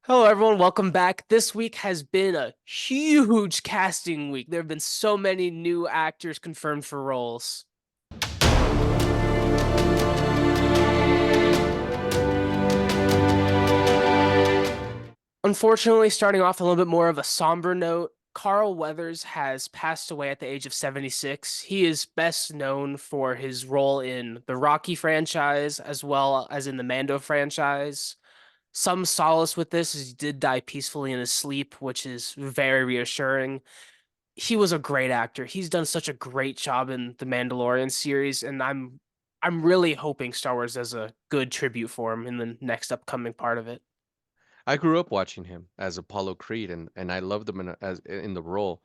Hello, everyone. Welcome back. This week has been a huge casting week. There have been so many new actors confirmed for roles. Unfortunately, starting off a little bit more of a somber note, Carl Weathers has passed away at the age of 76. He is best known for his role in the Rocky franchise as well as in the Mando franchise. Some solace with this is he did die peacefully in his sleep, which is very reassuring. He was a great actor. He's done such a great job in the Mandalorian series, and I'm really hoping Star Wars does a good tribute for him in the next upcoming part of it. I grew up watching him as Apollo Creed, and I loved him as in the role.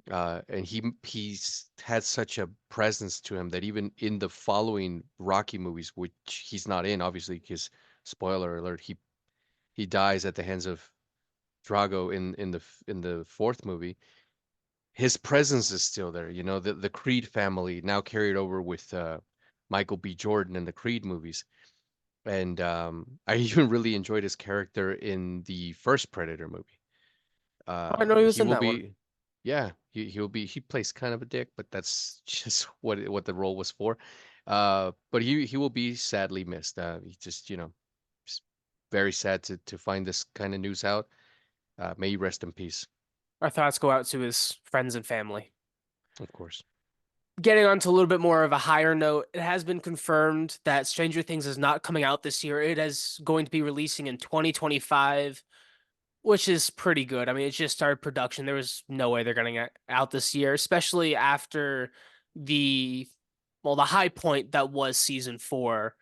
And he's had such a presence to him that even in the following Rocky movies, which he's not in, obviously, because spoiler alert, he dies at the hands of Drago in the fourth movie. His presence is still there. You know, the Creed family now carried over with Michael B. Jordan in the Creed movies. And I even really enjoyed his character in the first Predator movie. Oh, I know he was He in will that one. be, yeah, he plays kind of a dick, but that's just what the role was for. But he will be sadly missed. He just, just very sad to find this kind of news out. May he rest in peace, Our thoughts go out to his friends and family. of course. Getting on to a little bit more of a higher note, it has been confirmed that Stranger Things is not coming out this year. It is going to be releasing in 2025, which is pretty good. I mean, it just started production. There was no way they're going to get out this year, especially after the the high point that was season four.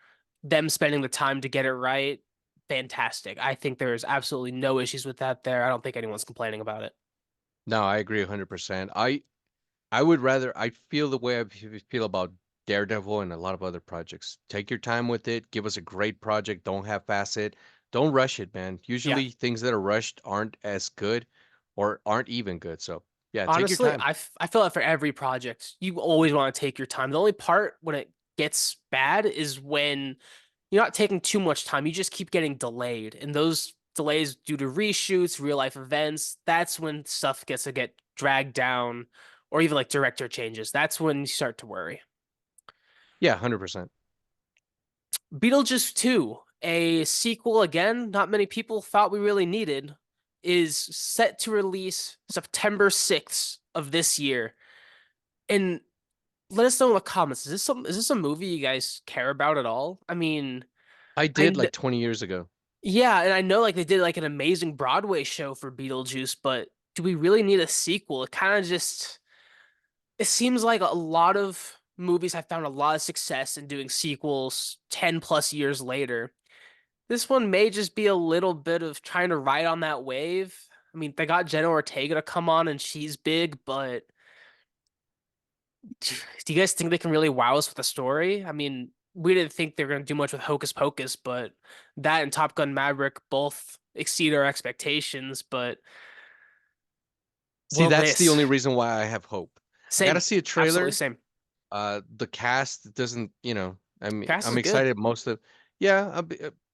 Them spending the time to get it right, fantastic. I think there's absolutely no issues with that there. I don't think anyone's complaining about it. No, I agree 100%. I would rather I feel the way feel about Daredevil and a lot of other projects. Take your time with it. Give us a great project. Don't half-ass it. Don't rush it, man. Yeah, Usually things that are rushed aren't as good or aren't even good. So, yeah, take your honestly, time. I feel that for every project, you always want to take your time. The only part when it gets bad is when you're not taking too much time. You just keep getting delayed. And those delays due to reshoots, real life events, that's when stuff gets to get dragged down or even like director changes. That's when you start to worry. Yeah, 100%. Beetlejuice 2, a sequel again, not many people thought we really needed, is set to release September 6th of this year. And let us know in the comments. Is this a movie you guys care about at all? I mean, I I did like 20 years ago. yeah, and I know like they did like an amazing Broadway show for Beetlejuice, but do we really need a sequel? It seems like a lot of movies have found a lot of success in doing sequels 10 plus years later. This one may just be a little bit of trying to ride on that wave. I mean, they got Jenna Ortega to come on and she's big, but do you guys think they can really wow us with a story? I mean, we didn't think they were going to do much with Hocus Pocus, but that and Top Gun Maverick both exceed our expectations. But See, will that's the this? only reason why I have hope. I got to Same. see a Absolutely trailer. same. The cast doesn't, Cast I'm is good. excited most of, yeah,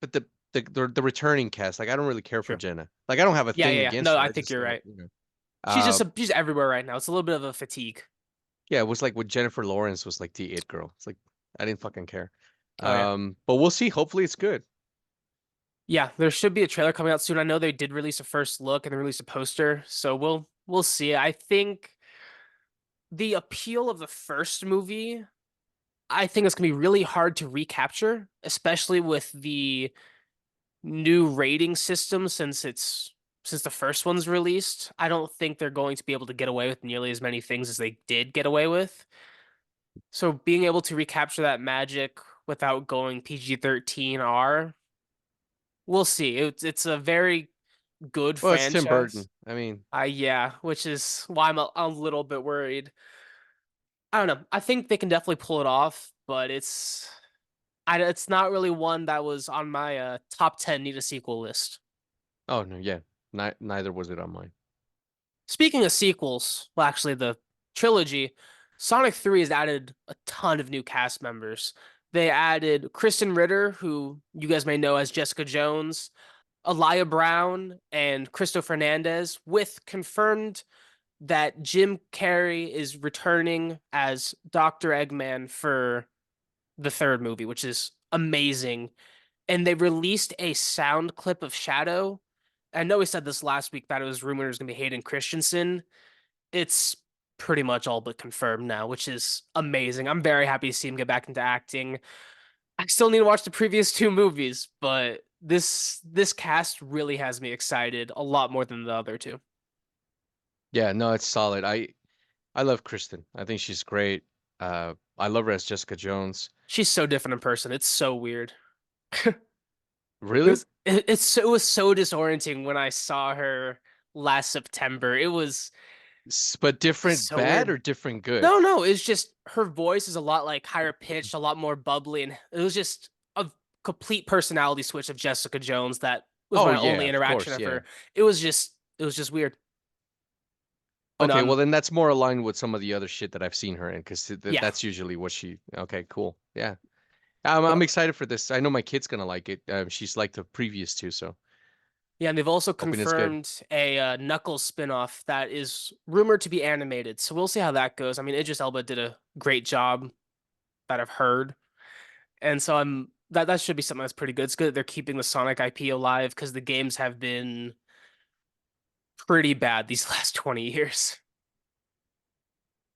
but the returning cast, like I don't really care for True. Jenna. Like I don't have a Yeah, thing yeah, yeah. against No, her. I I think just you're don't, right. Uh, She's everywhere right now. It's a little bit of a fatigue. yeah, it was like with Jennifer Lawrence was like the it girl. It's like I didn't fucking care. Oh yeah. But we'll see. Hopefully it's good. Yeah, there should be a trailer coming out soon. I know they did release a first look and they released a poster, so we'll see. I think the appeal of the first movie, I think it's gonna be really hard to recapture, especially with the new rating system since the first one's released. I don't think they're going to be able to get away with nearly as many things as they did get away with. So being able to recapture that magic without going PG-13 R, we'll see. It's a very good Well, it's Tim franchise. Burton. I mean, Yeah, which is why I'm a little bit worried. I don't know. I think they can definitely pull it off, but it's not really one that was on my top 10 need a sequel list. oh no, yeah, neither was it on mine. Speaking of sequels, well, actually, the trilogy, Sonic 3 has added a ton of new cast members. They added Kristen Ritter, who you guys may know as Jessica Jones. Elia Brown and Cristo Fernandez, with confirmed that Jim Carrey is returning as Dr. Eggman for the third movie, which is amazing. And they released a sound clip of Shadow. I know we said this last week that it was rumored it was going to be Hayden Christensen. It's pretty much all but confirmed now, which is amazing. I'm very happy to see him get back into acting. I still need to watch the previous two movies, but this cast really has me excited a lot more than the other two. Yeah, no, it's solid. I love Kristen. I think she's great. I love her as Jessica Jones. She's so different in person. It's so weird. Really? It was so disorienting when I saw her last September. It was But different so bad weird. or different good? No, it's just her voice is a lot like higher pitched, a lot more bubbly, and it was just a complete personality switch of Jessica Jones that was Oh my yeah, only of interaction course, of yeah. her. It was just weird. But Okay, well then that's more aligned with some of the other shit that I've seen her in, because yeah. that's usually what she. Okay, cool. Yeah, I'm excited for this. I know my kid's gonna like it. She's liked the previous two, so Yeah, and they've also hoping it's good. confirmed a Knuckles spinoff that is rumored to be animated. So we'll see how that goes. I mean, Idris Elba did a great job that I've heard. And so that should be something that's pretty good. It's good that they're keeping the Sonic IP alive because the games have been pretty bad these last 20 years.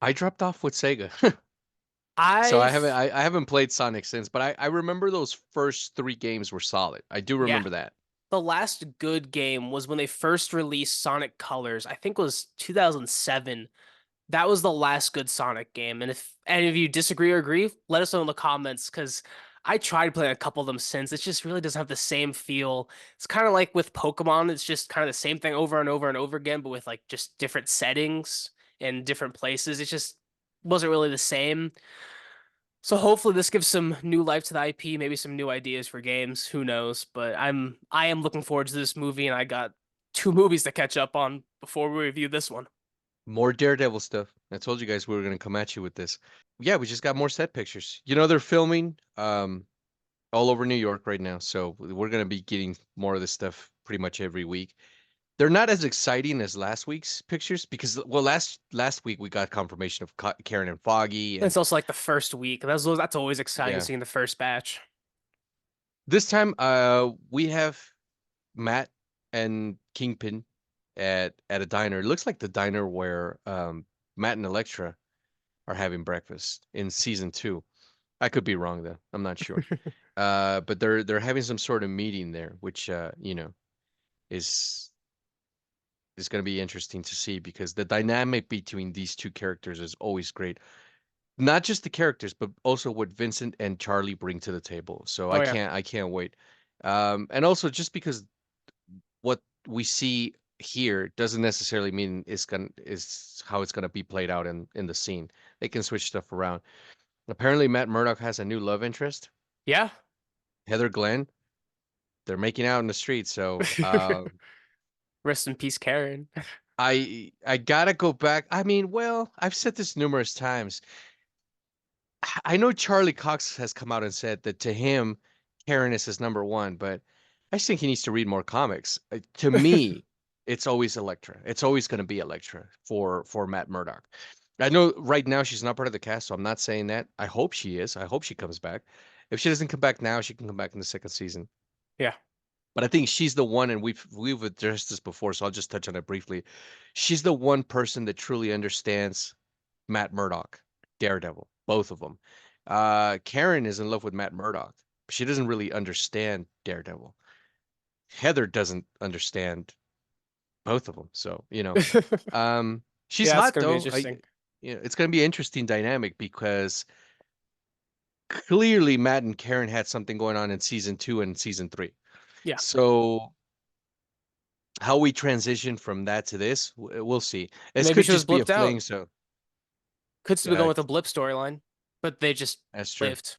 I dropped off with Sega, so I I haven't played Sonic since. But I remember those first three games were solid. I do Yeah, remember that. the last good game was when they first released Sonic Colors. I think it was 2007. That was the last good Sonic game. And if any of you disagree or agree, let us know in the comments because I tried playing a couple of them since. It just really doesn't have the same feel. It's kind of like with Pokemon, it's just kind of the same thing over and over and over again, but with like just different settings and different places. It just wasn't really the same. So hopefully this gives some new life to the IP, maybe some new ideas for games. Who knows? But I am looking forward to this movie, and I got two movies to catch up on before we review this one. More Daredevil stuff. I told you guys we were gonna come at you with this. Yeah, we just got more set pictures. You know they're filming all over New York right now, so we're gonna be getting more of this stuff pretty much every week. They're not as exciting as last week's pictures because well last week we got confirmation of Karen and Foggy And and it's also like the first week. That's always exciting yeah. seeing the first batch. This time we have Matt and Kingpin at a diner. It looks like the diner where Matt and Elektra are having breakfast in season 2. I could be wrong though. I'm not sure. But they're having some sort of meeting there, which is is going to be interesting to see because the dynamic between these two characters is always great. Not just the characters, but also what Vincent and Charlie bring to the table. So Oh yeah. I can't wait. And also just because what we see here doesn't necessarily mean is how it's gonna be played out in the scene. They can switch stuff around. Apparently, Matt Murdock has a new love interest, Yeah. Heather Glenn. They're making out in the street, so Rest in peace, Karen. I gotta go back. I mean, well, I've said this numerous times. I know Charlie Cox has come out and said that to him, Karen is his number one, but I just think he needs to read more comics. To me, it's always Elektra. It's always going to be Elektra for Matt Murdock. I know right now she's not part of the cast, so I'm not saying that. I hope she is. I hope she comes back. If she doesn't come back now, she can come back in the second season. Yeah. But I think she's the one, and we've addressed this before, so I'll just touch on it briefly. She's the one person that truly understands Matt Murdock, Daredevil, both of them. Karen is in love with Matt Murdock. She doesn't really understand Daredevil. Heather doesn't understand both of them. So, she's Yeah, it's hot gonna be though. interesting. It's going to be an interesting dynamic because clearly Matt and Karen had something going on in season 2 and season 3. Yeah. So how we transition from that to this, we'll see. This Maybe could she was just be a blipped fling. out. So, Could still be going uh, with the blip storyline, but they just that's true. lived.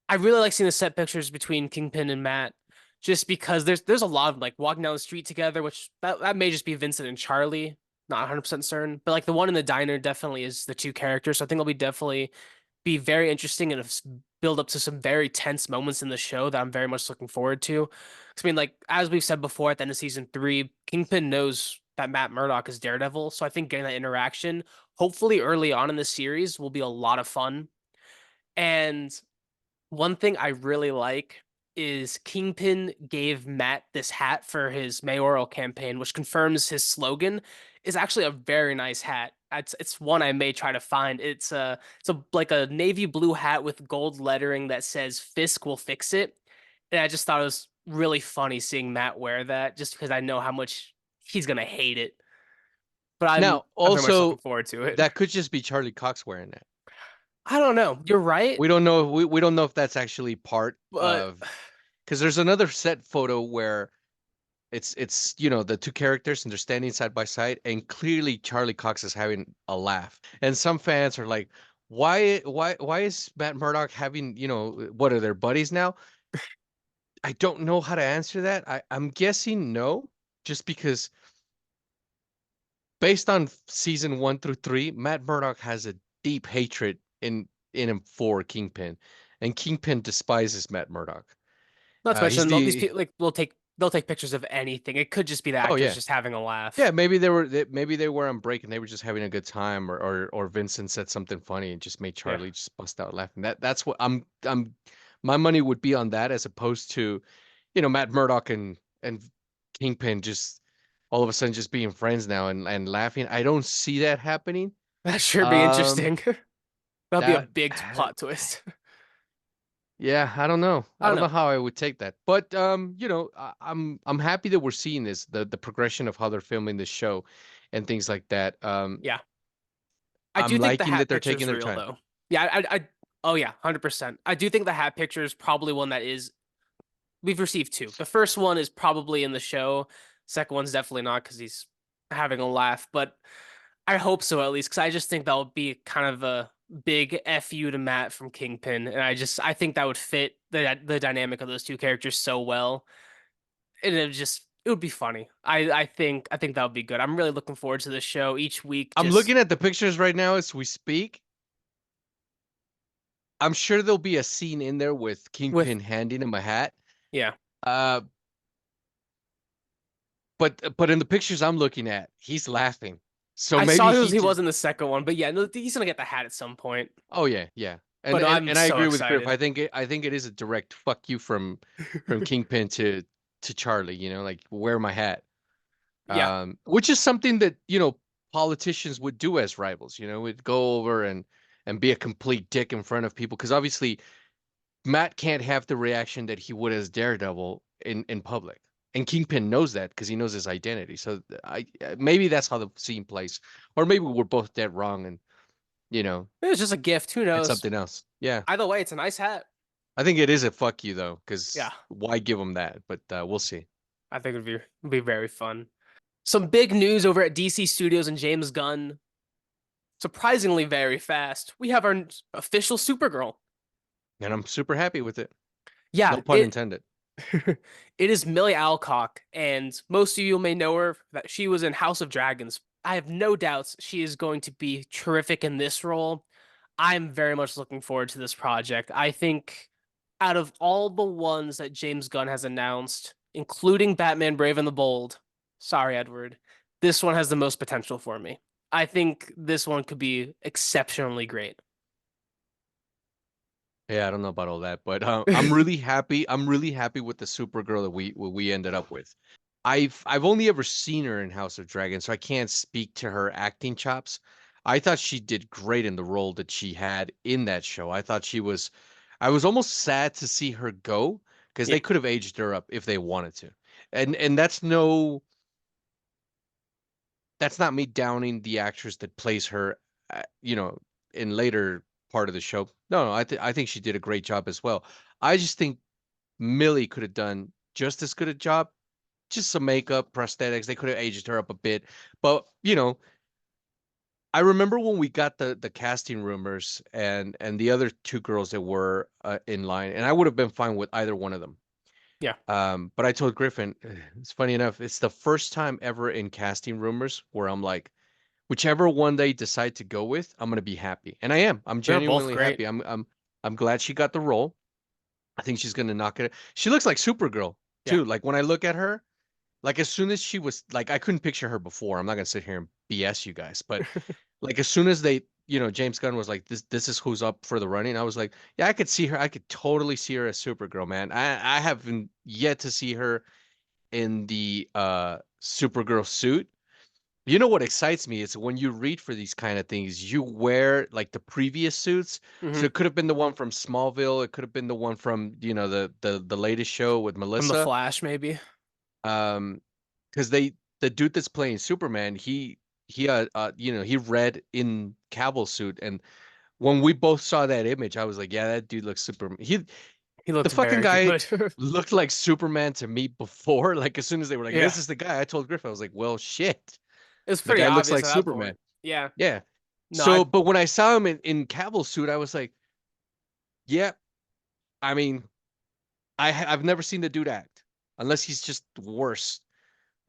I really like seeing the set pictures between Kingpin and Matt, just because there's a lot of like walking down the street together, which that may just be Vincent and Charlie, not 100% certain, but like the one in the diner definitely is the two characters. So I think it'll be definitely be very interesting and build up to some very tense moments in the show that I'm very much looking forward to. 'Cause, I mean, like as we've said before, at the end of season three, Kingpin knows that Matt Murdock is Daredevil, so I think getting that interaction, hopefully early on in the series, will be a lot of fun. And one thing I really like is Kingpin gave Matt this hat for his mayoral campaign, which confirms his slogan is actually a very nice hat. It's one I may try to find. It's a like a navy blue hat with gold lettering that says "Fisk will fix it," and I just thought it was really funny seeing Matt wear that, just because I know how much he's gonna hate it. But Now, I'm very much looking also, forward to it. that could just be Charlie Cox wearing that. I don't know. You're right, We don't know. We don't know if that's actually part but of, because there's another set photo where it's the two characters and they're standing side by side, and clearly Charlie Cox is having a laugh, and some fans are like, why is Matt Murdock having, what are their buddies now? I don't know how to answer that. I'm guessing no, just because based on season 1 through 3, Matt Murdock has a deep hatred in him for Kingpin, and Kingpin despises Matt Murdock. not to He's mention these the people like they'll take pictures of anything. It could just be the Oh actors yeah. just having a laugh. Yeah, maybe they were on break and they were just having a good time, or Vincent said something funny and just made Yeah, Charlie just bust out laughing. That's what I'm my money would be on that, as opposed to, Matt Murdock and Kingpin just all of a sudden just being friends now and laughing. I don't see that happening. that sure be Um interesting. That'll be a that big plot twist. Yeah, I don't know. I I don't don't know know. how I would take that. But I'm happy that we're seeing this, the progression of how they're filming this show and things like that. Yeah, I I'm do think the liking that hat they're picture taking is their real time. though. Yeah, oh yeah, 100%. I do think the hat picture is probably one that is we've received two. The first one is probably in the show. Second one's definitely not because he's having a laugh, but I hope so at least because I just think that would be kind of a big fu to Matt from Kingpin, and I think that would fit the dynamic of those two characters so well, and it would be funny. I think that would be good. I'm really looking forward to this show each week. I'm Just looking at the pictures right now as we speak. I'm sure there'll be a scene in there with with Kingpin handing him a hat. yeah, Uh, but in the pictures I'm looking at, he's laughing. So I maybe saw he he just was in the second one, but yeah, no, he's gonna get the hat at some point. Oh yeah, yeah. And But and, I'm and I so agree with Griff. excited. I think it is a direct fuck you from Kingpin to Charlie, like wear my hat. Yeah, Which is something that, politicians would do as rivals, would go over and be a complete dick in front of people, because obviously Matt can't have the reaction that he would as Daredevil in public. And Kingpin knows that because he knows his identity. So maybe that's how the scene plays. Or maybe we're both dead wrong, and you know, it was just a gift. Who it's knows? something else. Yeah. Either way, it's a nice hat. I think it is a fuck you though, Yeah, because why give them that? But we'll see. I think it'd be very fun. Some big news over at DC Studios and James Gunn. Surprisingly, very fast. We have our official Supergirl. And I'm super happy with it. No Yeah, pun intended. it is Milly Alcock, and most of you may know her that she was in House of Dragons. I have no doubts she is going to be terrific in this role. I'm very much looking forward to this project. I think out of all the ones that James Gunn has announced, including Batman Brave and the Bold, sorry, Edward, this one has the most potential for me. I think this one could be exceptionally great. Yeah, I don't know about all that, but I'm really happy. I'm really happy with the Supergirl that we ended up with. I've only ever seen her in House of Dragons, so I can't speak to her acting chops. I thought she did great in the role that she had in that show. I was almost sad to see her go, because Yeah, they could have aged her up if they wanted to. And that's not me downing the actress that plays her, uh, you know, in later part of the show. No, no, I think she did a great job as well. I just think Millie could have done just as good a job. Just some makeup, prosthetics. They could have aged her up a bit, but I remember when we got the casting rumors and the other two girls that were in line, and I would have been fine with either one of them. yeah. But I told Griffin, it's funny enough, it's the first time ever in casting rumors where I'm like, whichever one they decide to go with, I'm gonna be happy, and I am. I'm They're both genuinely great. happy. I'm. I'm glad she got the role. I think she's gonna knock it. She looks like Supergirl Yeah. too. Like when I look at her, like as soon as she was like, I couldn't picture her before. I'm not gonna sit here and BS you guys, but like as soon as James Gunn was like, this is who's up for the running. I was like, yeah, I could see her. I could totally see her as Supergirl, man. I haven't yet to see her in the Supergirl suit. You know what excites me is when you read for these kind of things, you wear like the previous suits. Hmm. So it could have been the one from Smallville, it could have been the one from, the latest show with From the Melissa. Flash, maybe. Um, because the dude that's playing Superman, he read in Cavill's suit, and when we both saw that image, I was like, yeah, that dude looks Superman. He The looked fucking very guy good. looked like Superman to me before. Like as soon as they were like, Yeah. this is the guy, I told Griffin, I was like, well, shit, It was the pretty guy looks obvious like at that Superman. point. Yeah. Yeah. No, So, I but when I saw him in Cavill's suit, I was like, yeah, I mean, I've never seen the dude act unless he's just worse.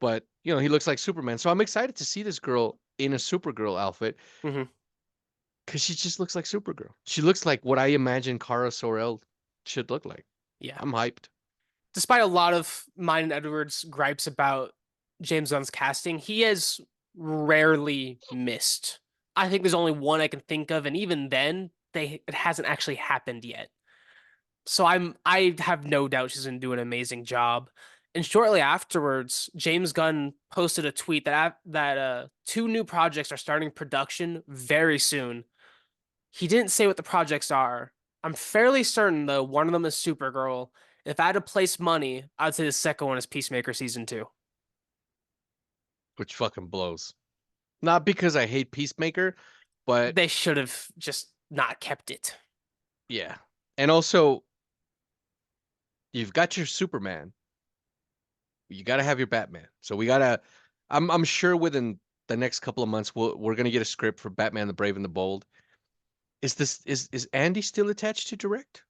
But he looks like Superman. So I'm excited to see this girl in a Supergirl outfit hmm because she just looks like Supergirl. She looks like what I imagine Kara Sorel should look like. yeah. I'm hyped. Despite a lot of mine and Edward's gripes about James Gunn's casting, he has rarely missed. I think there's only one I can think of, and even then, it hasn't actually happened yet. So I have no doubt she's gonna do an amazing job. And shortly afterwards, James Gunn posted a tweet that two new projects are starting production very soon. He didn't say what the projects are. I'm fairly certain though one of them is Supergirl. If I had to place money, I'd say the second one is Peacemaker season 2. Which fucking blows. Not because I hate Peacemaker, but They should have just not kept it. yeah. And also, you've got your Superman. You got to have your Batman. So we gotta. I'm sure within the next couple of months we're gonna get a script for Batman: The Brave and the Bold. Is Andy still attached to direct?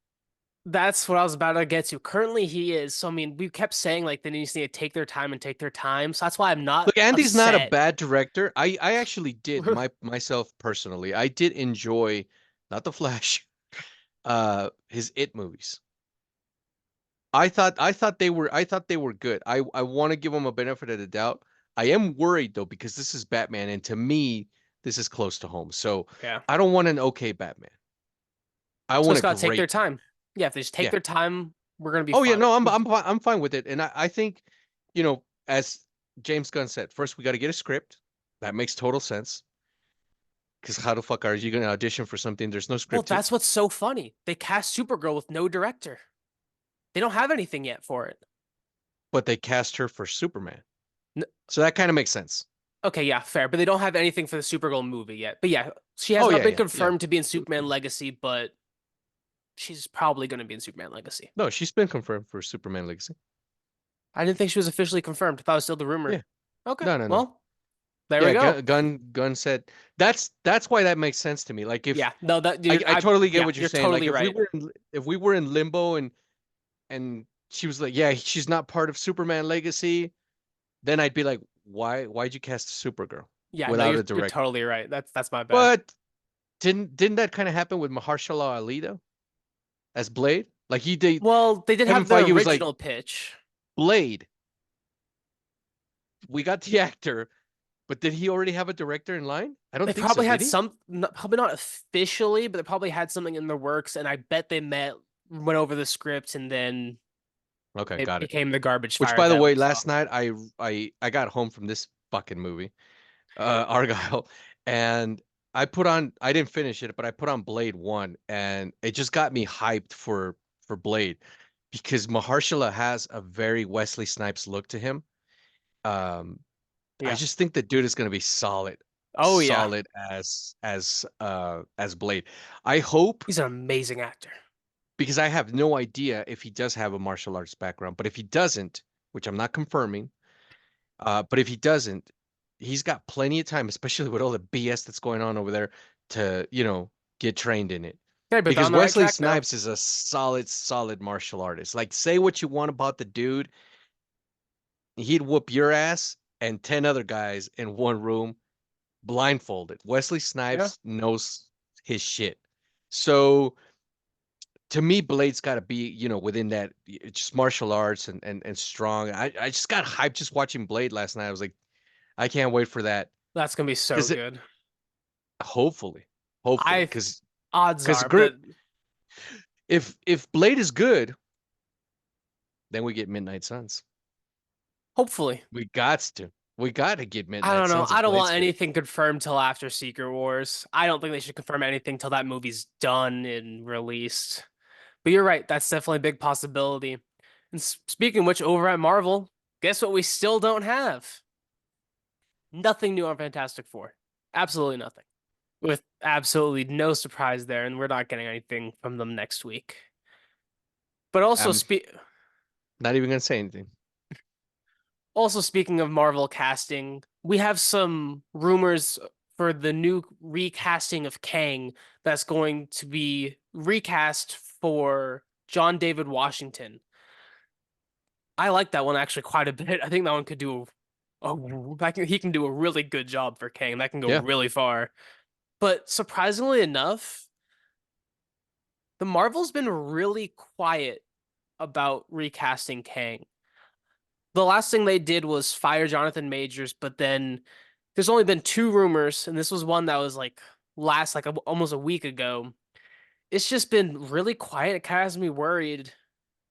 That's what I was about to get to. Currently, he is. So, I mean, we kept saying like they need to take their time and take their time. So that's why I'm not Look, Andy's not a upset. bad director. I actually did myself personally. I did enjoy not the Flash, his It movies. I thought they were good. I want to give them a benefit of the doubt. I am worried though because this is Batman, and to me, this is close to home. So Yeah. I don't want an okay Batman. I So want it's a gotta take their great Batman. time. Yeah, if they just take Yeah. their time, we're gonna be Oh yeah, fine. no, I'm fine with it. And I think, as James Gunn said, first we got to get a script. That makes total sense. Because how the fuck are you going to audition for something there's no Well, script to? that's what's so funny. They cast Supergirl with no director. They don't have anything yet for it. But they cast her for Superman. N- So that kind of makes sense. okay, yeah, fair. But they don't have anything for the Supergirl movie yet. But yeah, she has Oh not yeah, been yeah, yeah. confirmed to be in Superman Legacy, but she's probably gonna be in Superman Legacy. No, she's been confirmed for Superman Legacy. I didn't think she was officially confirmed. I thought it was still the rumor. Yeah. Okay, No, no, no. well, there we Yeah, go. Gunn said that's why that makes sense to me. Like if Yeah, no, that I totally get yeah, what you're you're saying. Like totally right. if we were in limbo and she was like, yeah, she's not part of Superman Legacy, then I'd be like, why'd you cast Supergirl Yeah, no, without a you're director? totally right. That's my bad. But didn't that kind of happen with Mahershala Ali though as Blade? Like he did. Well, they did Kevin have the Feige was like, original pitch. Blade. We got the actor, but did he already have a director in line? I don't They think so. probably Did had he? probably not officially, but they probably had something in the works, and I bet they met, went over the script, and then Okay, it got it. became the garbage Which, fire by the that way, we saw. last night I got home from this fucking movie, Argyle, and I didn't finish it, but I put on Blade 1, and it just got me hyped for Blade because Mahershala has a very Wesley Snipes look to him. Um, I Yeah. just think the dude is gonna be solid, Oh yeah, solid as Blade. I hope he's an amazing actor. because I have no idea if he does have a martial arts background, but if he doesn't, which I'm not confirming, but if he doesn't, he's got plenty of time, especially with all the BS that's going on over there, to get trained in it. Okay, but they're Because on the right Wesley track now. Snipes is a solid martial artist. Like, say what you want about the dude, he'd whoop your ass and 10 other guys in one room blindfolded. Wesley Yeah. Snipes knows his shit. So to me, Blade's got to be, within that just martial arts and strong. I just got hyped just watching Blade last night. I was like, I can't wait for that That's gonna be so because good. hopefully, hopefully, I because Odds because are, but if Blade is good, then we get Midnight Suns. hopefully. We got to get I Midnight don't know. Suns I if don't Blade's want good. anything confirmed till after Secret Wars. I don't think they should confirm anything till that movie's done and released. But you're right, that's definitely a big possibility. And speaking of which, over at Marvel, guess what we still don't have? Nothing new on Fantastic Four. Absolutely nothing. With absolutely no surprise there, and we're not getting anything from them next week. But I'm not even gonna say anything. also speaking of Marvel casting, we have some rumors for the new recasting of Kang that's going to be recast for John David Washington. I like that one actually quite a bit. I think that one could do he can do a really good job for Kang. That can go Yeah, really far. But surprisingly enough, the Marvel's been really quiet about recasting Kang. The last thing they did was fire Jonathan Majors, but then there's only been two rumors, and this was one that was like last like almost a week ago. It's just been really quiet. It kind of has me worried.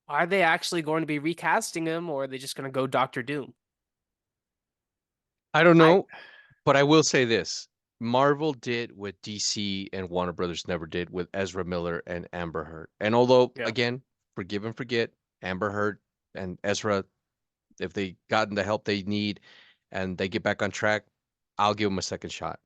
Are they actually going to be recasting him, or are they just going to go Doctor Doom? I don't I know, but I will say this: Marvel did what DC and Warner Brothers never did with Ezra Miller and Amber Heard. And although, yeah again, forgive and forget, Amber Heard and Ezra, if they gotten the help they need and they get back on track, I'll give them a second shot.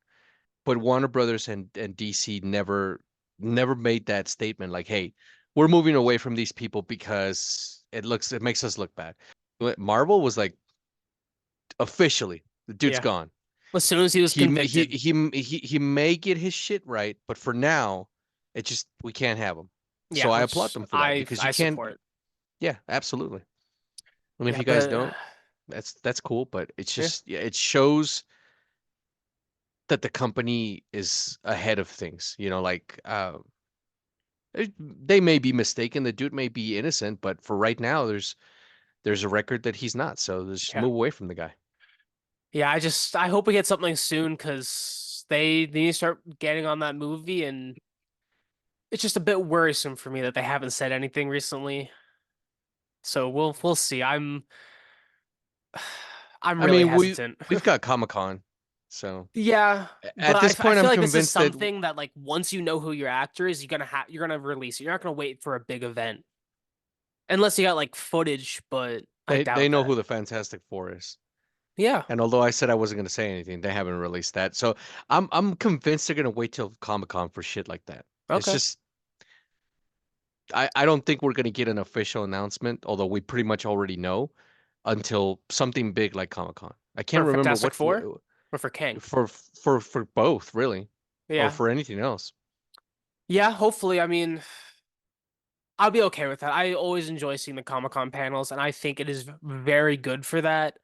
But Warner Brothers and DC never made that statement like, "Hey, we're moving away from these people because it makes us look bad." Marvel was like, officially, the dude's yeah. gone. As soon as he was convicted, He may get his shit right, but for now, it just we can't have him. So yeah, I applaud which them for that I because you I can't. support. Yeah, absolutely. And if Yeah, you guys but don't, that's cool. But it's yeah, just yeah, it shows that the company is ahead of things. Like they may be mistaken. The dude may be innocent, but for right now, there's a record that he's not. So let's just yeah. move away from the guy. Yeah, I hope we get something soon because they need to start getting on that movie, and it's just a bit worrisome for me that they haven't said anything recently. So we'll see. I'm I really mean, hesitant. we've got Comic-Con, so Yeah, but at this I point, feel I'm like this is convinced that something that like once you know who your actor is, you're gonna release it. You're not gonna wait for a big event unless you got like footage, but I they doubt know that. who the Fantastic Four is. Yeah. And although I said I wasn't going to say anything, they haven't released that. So I'm convinced they're going to wait till Comic-Con for shit like that. It's Okay. just I don't think we're going to get an official announcement, although we pretty much already know until something big like Comic-Con. I can't For remember Fantastic what Four or for Kang. for both really, or Yeah. for anything else. Yeah, hopefully. I mean, I'll be okay with that. I always enjoy seeing the Comic-Con panels, and I think it is very good for that.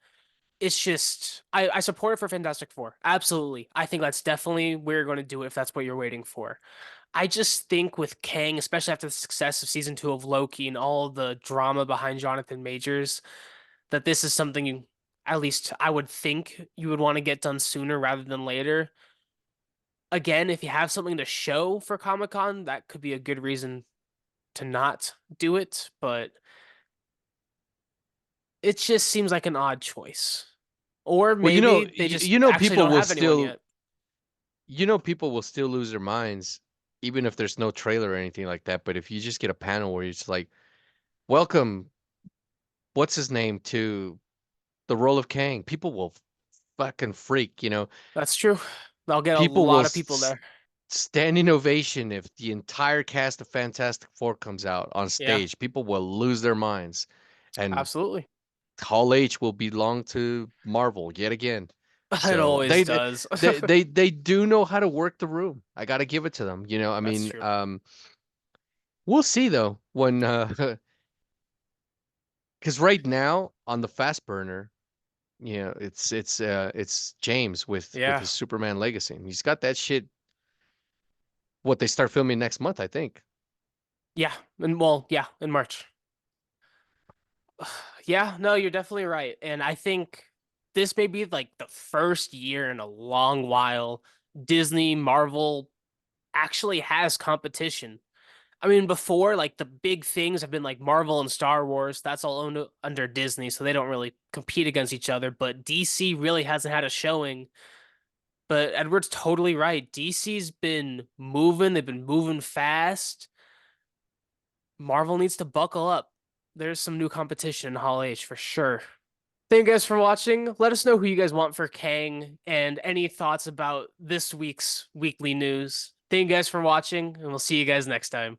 It's just I support it for Fantastic Four. Absolutely. I think that's definitely where you're going to do it if that's what you're waiting for. I just think with Kang, especially after the success of season two of Loki and all the drama behind Jonathan Majors, that this is something you, at least I would think you would want to get done sooner rather than later. Again, if you have something to show for Comic-Con, that could be a good reason to not do it, but it just seems like an odd choice. Or Well, maybe they just actually don't have anyone yet. people will still lose their minds even if there's no trailer or anything like that. But if you just get a panel where it's like, welcome, what's his name, to the role of Kang, people will fucking freak. That's true. I'll get a People will lot of people there. standing ovation if the entire cast of Fantastic Four comes out on Yeah, stage. People will lose their minds, and absolutely. Hall H will belong to Marvel yet again. It So always does. they do know how to work the room. I got to give it to them. I That's mean, true. we'll see though when because right now on the fast burner, it's James with Yeah. his Superman legacy. And he's got that shit. What they start filming next month, I think. Yeah, and well, yeah, in March. Yeah, no, you're definitely right. And I think this may be like the first year in a long while Disney, Marvel actually has competition. I mean, before, like the big things have been like Marvel and Star Wars. That's all owned under Disney, so they don't really compete against each other. But DC really hasn't had a showing. But Edward's totally right. DC's been moving, they've been moving fast. Marvel needs to buckle up. There's some new competition in Hall H for sure. Thank you guys for watching. Let us know who you guys want for Kang and any thoughts about this week's weekly news. Thank you guys for watching, and we'll see you guys next time.